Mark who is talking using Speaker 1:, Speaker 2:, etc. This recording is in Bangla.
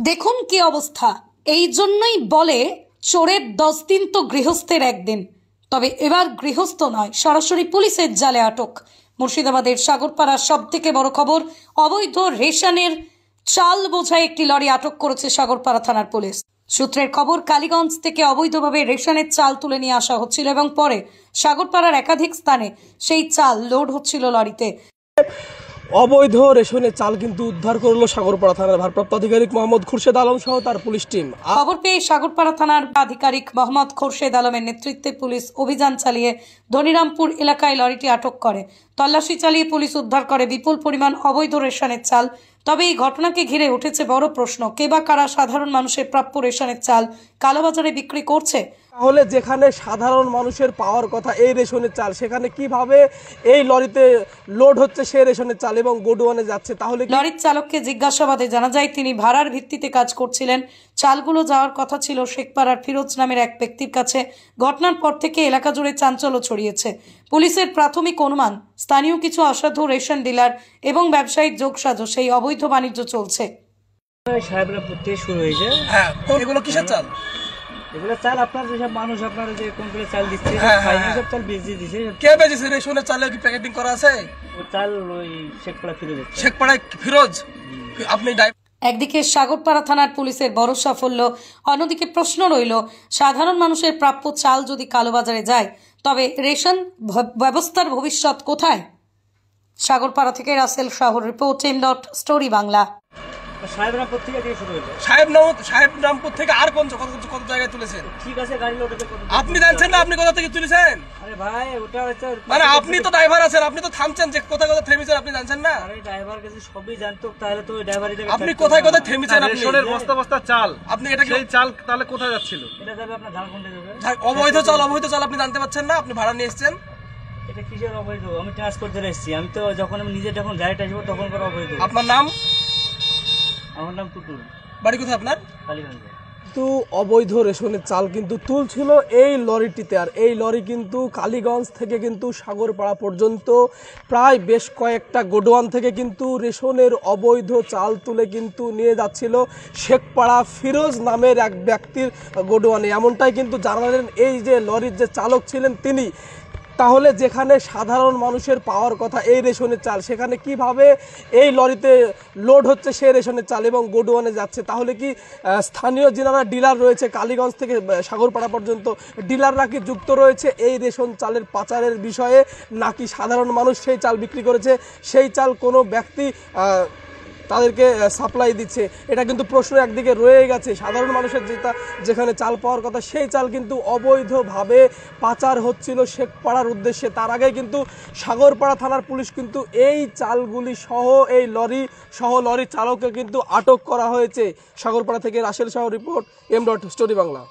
Speaker 1: দেখুন কি অবস্থা। এই জন্যই বলে চোরের 10 দিন তো গৃহস্থের একদিন। তবে এবার গৃহস্থ নয়, সরাসরি পুলিশের জালে আটক। মুর্শিদাবাদের সাগরপাড়ার সবথেকে বড় খবর, অবৈধ রেশনের চাল বোঝাই একটি লরি আটক করেছে সাগরপাড়া থানার পুলিশ। সূত্রের খবর, কালীগঞ্জ থেকে অবৈধভাবে রেশনের চাল তুলে নিয়ে আসা হচ্ছিল এবং পরে সাগরপাড়ার একাধিক স্থানে সেই চাল লোড হচ্ছিল লরিতে।
Speaker 2: অবৈধ রেশনের চাল কিন্তু উদ্ধার করলো সাগরপাড়া থানার ভারপ্রাপ্ত আধিকারিক মোহাম্মদ খুরশেদ আলম সহ তার পুলিশ টিম।
Speaker 1: খবর পেয়ে সাগরপাড়া থানার আধিকারিক মোহাম্মদ খুরশেদ আলমের নেতৃত্বে পুলিশ অভিযান চালিয়ে ধনিরামপুর এলাকায় লরিটি আটক করে। তল্লাশি চালিয়ে পুলিশ উদ্ধার করে বিপুল পরিমাণ অবৈধ রেশনের চাল। তবে এই ঘটনাকে ঘিরে উঠেছে বড় প্রশ্ন, কে বা কারা সাধারণ মানুষের প্রাপ্য রেশনের চাল কালোবাজারে বিক্রি করছে।
Speaker 2: তাহলে যেখানে সাধারণ মানুষের পাওয়ার কথা এই রেশনের চাল, সেখানে কিভাবে এই লরিতে লোড হচ্ছে সেই রেশনের চাল এবং গোডাউনে যাচ্ছে? তাহলে
Speaker 1: লরির চালককে জিজ্ঞাসাবাদে জানা যায় তিনি ভাড়ার ভিত্তিতে কাজ করছিলেন। চালগুলো যাওয়ার কথা ছিল শেখপাড়ার ফিরোজ নামের এক ব্যক্তির কাছে। ঘটনার পর থেকে এলাকা জুড়ে চাঞ্চল্য ছড়িয়েছে। পুলিশের প্রাথমিক অনুমান, স্থানীয় কিছু অসাধু রেশন ডিলার এবং ব্যবসায়িক যোগসাজশ সেই অবৈধ বাণিজ্য চলছে।
Speaker 3: শুরু হয়েছে।
Speaker 2: হ্যাঁ, এগুলো কিসের চাল?
Speaker 3: এগুলো চাল আপনার যেসব মানুষ আপনারা যে কোনগুলো চাল দিচ্ছে সব চাল বেঁচে দিচ্ছে।
Speaker 2: কে বেচেছে? রেশনের চালে কি প্যাকেটিং করা আছে?
Speaker 3: ও চাল ওই শেখপাড়া ফিরোজ।
Speaker 2: শেখপাড়ায় ফিরোজ, আপনি
Speaker 1: একদিকে সাগরপাড়া থানার পুলিশের বড় সাফল্য, অন্যদিকে প্রশ্ন রইল সাধারণ মানুষের প্রাপ্য চাল যদি কালোবাজারে যায় তবে রেশন ব্যবস্থার ভবিষ্যৎ কোথায়? সাগরপাড়া থেকে রাসেল শাহর রিপোর্ট, স্টোরি বাংলা।
Speaker 3: সাহেবরামপুর থেকে শুরু হলো।
Speaker 2: সাহেবরামপুর থেকে আর কত জায়গায় তুলেছেন?
Speaker 3: ঠিক আছে, গাড়ি লোড
Speaker 2: আপনি জানছেন না আপনি কোথা থেকে তুলেছেন?
Speaker 3: আরে ভাই, ওটা হচ্ছে
Speaker 2: মানে আপনি তো ড্রাইভার আছেন, আপনি তো থামছেন, যে কোথায় কোথায় থেমেছেন আপনি জানছেন না?
Speaker 3: আরে ড্রাইভার কাছে সবই জানতো, তাহলে তো ওই ড্রাইভারই থেকে
Speaker 2: আপনি কোথায় কোথায় থেমেছেন? আপনি
Speaker 4: রেশনের বস্তা বস্তা চাল,
Speaker 2: আপনি এটা
Speaker 4: সেই চাল তাহলে কোথায় যাচ্ছিল?
Speaker 3: এটা যাবে আপনার ঝাড়খণ্ডে যাবে।
Speaker 2: অবৈধ চাল আপনি জানতে পারছেন না? আপনি ভাড়া নিয়ে এসেছেন।
Speaker 3: এটা কিসের অবৈধ? আমি ট্রান্সপোর্ট করে এসেছি। আমি তো যখন আমি নিজে যখন গাড়িটা আসবো তখন করে অবৈধ।
Speaker 2: আপনার নাম?
Speaker 3: আমার নাম টুটুল।
Speaker 2: বাড়ি কোথায় আপনার?
Speaker 3: কালীগঞ্জে।
Speaker 2: কিন্তু অবৈধ রেশনের চাল কিন্তু তুলছিল এই লরিটিতে, আর এই লরি কিন্তু কালীগঞ্জ থেকে কিন্তু সাগরপাড়া পর্যন্ত প্রায় বেশ কয়েকটা গোডাউন থেকে কিন্তু রেশনের অবৈধ চাল তুলে কিন্তু নিয়ে যাচ্ছিল শেখপাড়া ফিরোজ নামের এক ব্যক্তির গোডাউনে। এমনটাই কিন্তু জানালেন এই যে লরির যে চালক ছিলেন তিনি। তাহলে যেখানে সাধারণ মানুষের পাওয়ার কথা এই রেশনের চাল, সেখানে কিভাবে এই লরিতে লোড হচ্ছে সেই রেশনের চাল এবং গোডাউনে যাচ্ছে? তাহলে কি স্থানীয় যারা ডিলার রয়েছে কালীগঞ্জ থেকে সাগরপাড়া পর্যন্ত, ডিলাররা কি যুক্ত রয়েছে এই রেশন চালের পাচারের বিষয়ে, নাকি সাধারণ মানুষ সেই চাল বিক্রি করেছে, সেই চাল কোনো ব্যক্তি তাদেরকে সাপ্লাই দিচ্ছে? এটা কিন্তু প্রশ্ন একদিকে রয়ে গেছে। সাধারণ মানুষের যেখানে চাল পাওয়ার কথা সেই চাল কিন্তু অবৈধভাবে পাচার হচ্ছিল শেখপাড়ার উদ্দেশ্যে। তার আগে কিন্তু সাগরপাড়া থানার পুলিশ কিন্তু এই চালগুলি সহ এই লরি চালককে কিন্তু আটক করা হয়েছে। সাগরপাড়া থেকে রাসেল শাহ রিপোর্ট, স্টোরি বাংলা।